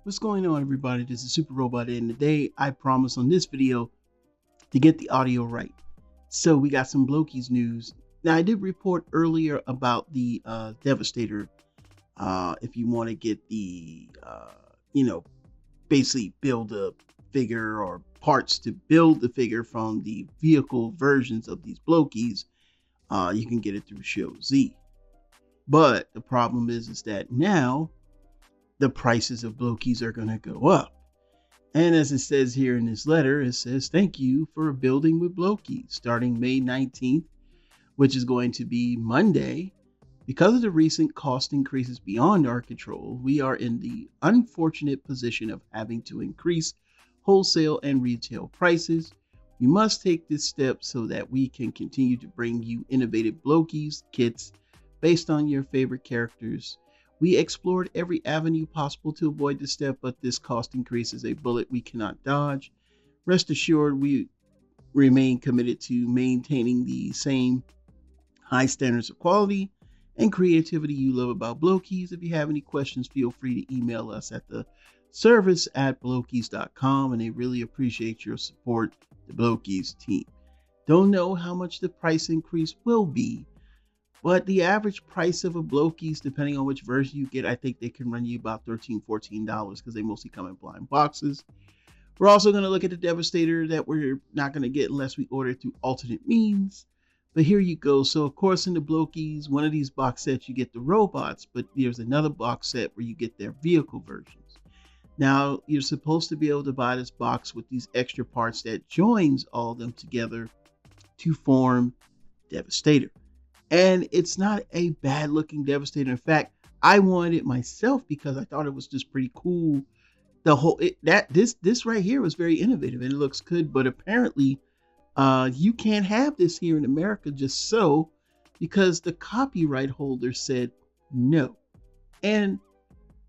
What's going on, everybody? This is Super Robot, and today I promise on this video to get the audio right. So we got some Blokees news. Now, I did report earlier about the Devastator. If you want to get the, basically build a figure or parts to build the figure from the vehicle versions of these Blokees, you can get it through Show Z. But the problem is that now the prices of Blokees are going to go up. And as it says here in this letter, it says, thank you for building with Blokees starting May 19th, which is going to be Monday. Because of the recent cost increases beyond our control, we are in the unfortunate position of having to increase wholesale and retail prices. We must take this step so that we can continue to bring you innovative Blokees kits based on your favorite characters. We explored every avenue possible to avoid this step, but this cost increase is a bullet we cannot dodge. Rest assured, we remain committed to maintaining the same high standards of quality and creativity you love about Blokees. If you have any questions, feel free to email us at the service@blokees.com, and they really appreciate your support, the Blokees team. Don't know how much the price increase will be, but the average price of a Blokees, depending on which version you get, I think they can run you about $13, $14 because they mostly come in blind boxes. We're also going to look at the Devastator that we're not going to get unless we order through alternate means. But here you go. So, of course, in the Blokees, one of these box sets, you get the robots, but there's another box set where you get their vehicle versions. Now, you're supposed to be able to buy this box with these extra parts that joins all of them together to form Devastator. And it's not a bad looking Devastator. In fact, I wanted it myself because I thought it was just pretty cool. This right here was very innovative and it looks good, but apparently you can't have this here in America just so, because the copyright holder said no. And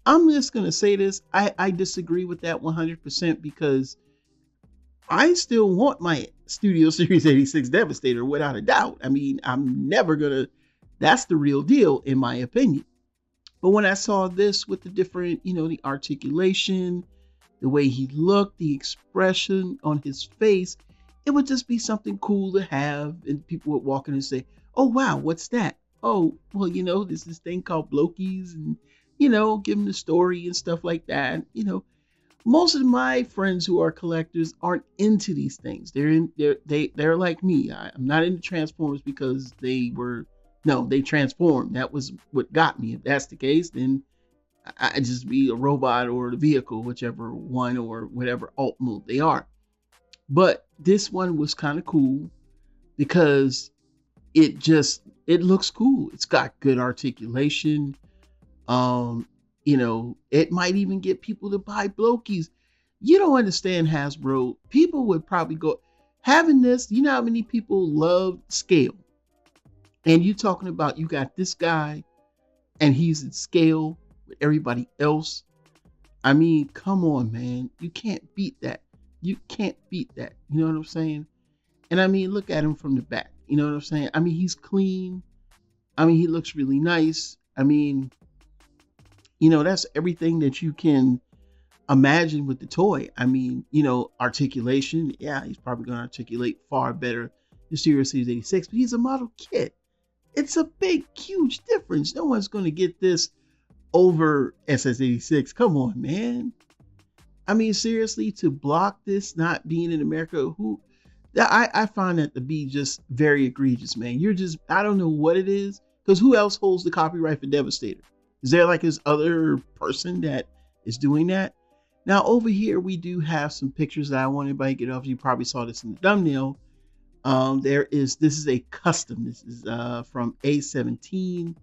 I'm just going to say this. I disagree with that 100% because I still want my Studio Series 86 Devastator without a doubt. I mean, I'm never going to, that's the real deal in my opinion. But when I saw this with the different, the articulation, the way he looked, the expression on his face, it would just be something cool to have. And people would walk in and say, oh, wow, what's that? Oh, well, there's this thing called Blokees, and, give them the story and stuff like that. Most of my friends who are collectors aren't into these things. They're like me. I'm not into Transformers because they transformed. That was what got me. If that's the case, then I just be a robot or the vehicle, whichever one or whatever alt move they are. But this one was kind of cool because it looks cool. It's got good articulation. It might even get people to buy Blokees. You don't understand, Hasbro. People would probably go having this. You know how many people love scale? And you talking about you got this guy and he's in scale with everybody else. I mean, come on, man. You can't beat that. You can't beat that. You know what I'm saying? And I mean, look at him from the back. You know what I'm saying? I mean, he's clean. I mean, he looks really nice. I mean, that's everything that you can imagine with the toy. I mean, articulation. Yeah, he's probably going to articulate far better than Studio Series 86, but he's a model kit. It's a big, huge difference. No one's going to get this over SS86. Come on, man. I mean, seriously, to block this not being in America, I find that to be just very egregious, man. I don't know what it is, because who else holds the copyright for Devastator? Is there like this other person that is doing that? Now over here, we do have some pictures that I want everybody to get off. You probably saw this in the thumbnail. This is a custom. This is from A17.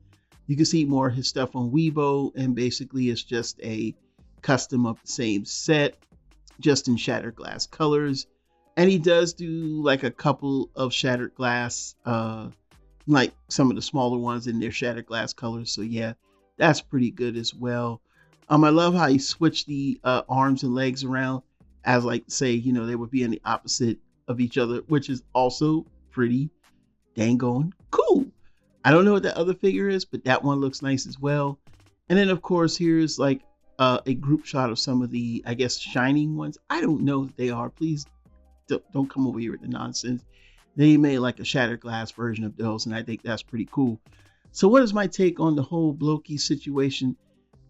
You can see more of his stuff on Weibo, and basically it's just a custom of the same set, just in shattered glass colors. And he does do like a couple of shattered glass, like some of the smaller ones in their shattered glass colors. So yeah, that's pretty good as well. I love how he switched the arms and legs around as say, they would be in the opposite of each other, which is also pretty dang cool. I don't know what the other figure is, but that one looks nice as well. And then of course, here's like a group shot of some of the, I guess, shining ones. I don't know if they are. Please don't come over here with the nonsense. They made like a shattered glass version of those, and I think that's pretty cool. So what is my take on the whole Blokees situation?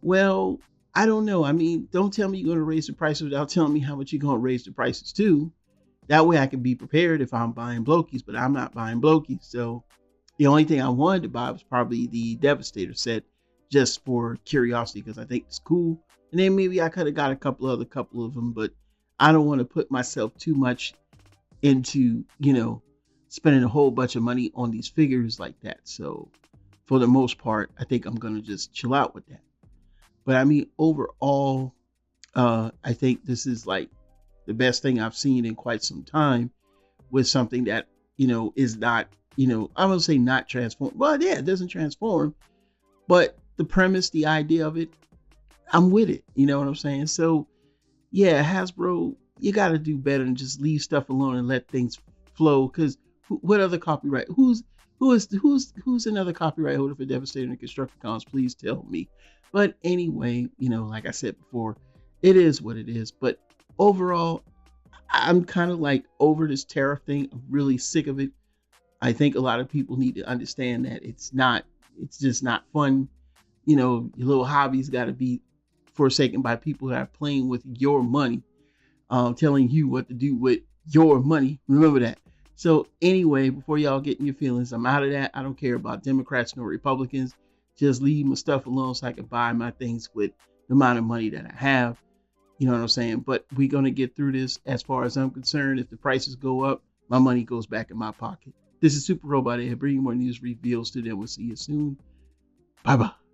Well, I don't know. I mean, don't tell me you're going to raise the prices without telling me how much you're going to raise the prices to. That way I can be prepared if I'm buying Blokees, but I'm not buying Blokees. So the only thing I wanted to buy was probably the Devastator set, just for curiosity, because I think it's cool. And then maybe I could have got a couple of them, but I don't want to put myself too much into, spending a whole bunch of money on these figures like that. So for the most part, I think I'm going to just chill out with that. But I mean, overall, I think this is like the best thing I've seen in quite some time, with something that, is not, I would say not transform. Well, yeah, it doesn't transform, but the premise, the idea of it, I'm with it. You know what I'm saying? So yeah, Hasbro, you got to do better than just leave stuff alone and let things flow. Because what other copyright? Who's another copyright holder for Devastator and Constructicons? Please tell me. But anyway, like I said before, it is what it is. But overall, I'm kind of like over this tariff thing. I'm really sick of it. I think a lot of people need to understand that it's just not fun. Your little hobby's got to be forsaken by people that are playing with your money, telling you what to do with your money. Remember that. So anyway, before y'all get in your feelings, I'm out of that. I don't care about Democrats nor Republicans. Just leave my stuff alone so I can buy my things with the amount of money that I have. You know what I'm saying? But we're going to get through this. As far as I'm concerned, if the prices go up, my money goes back in my pocket. This is Super Robot Ed, bringing more news reveals to them. We'll see you soon. Bye-bye.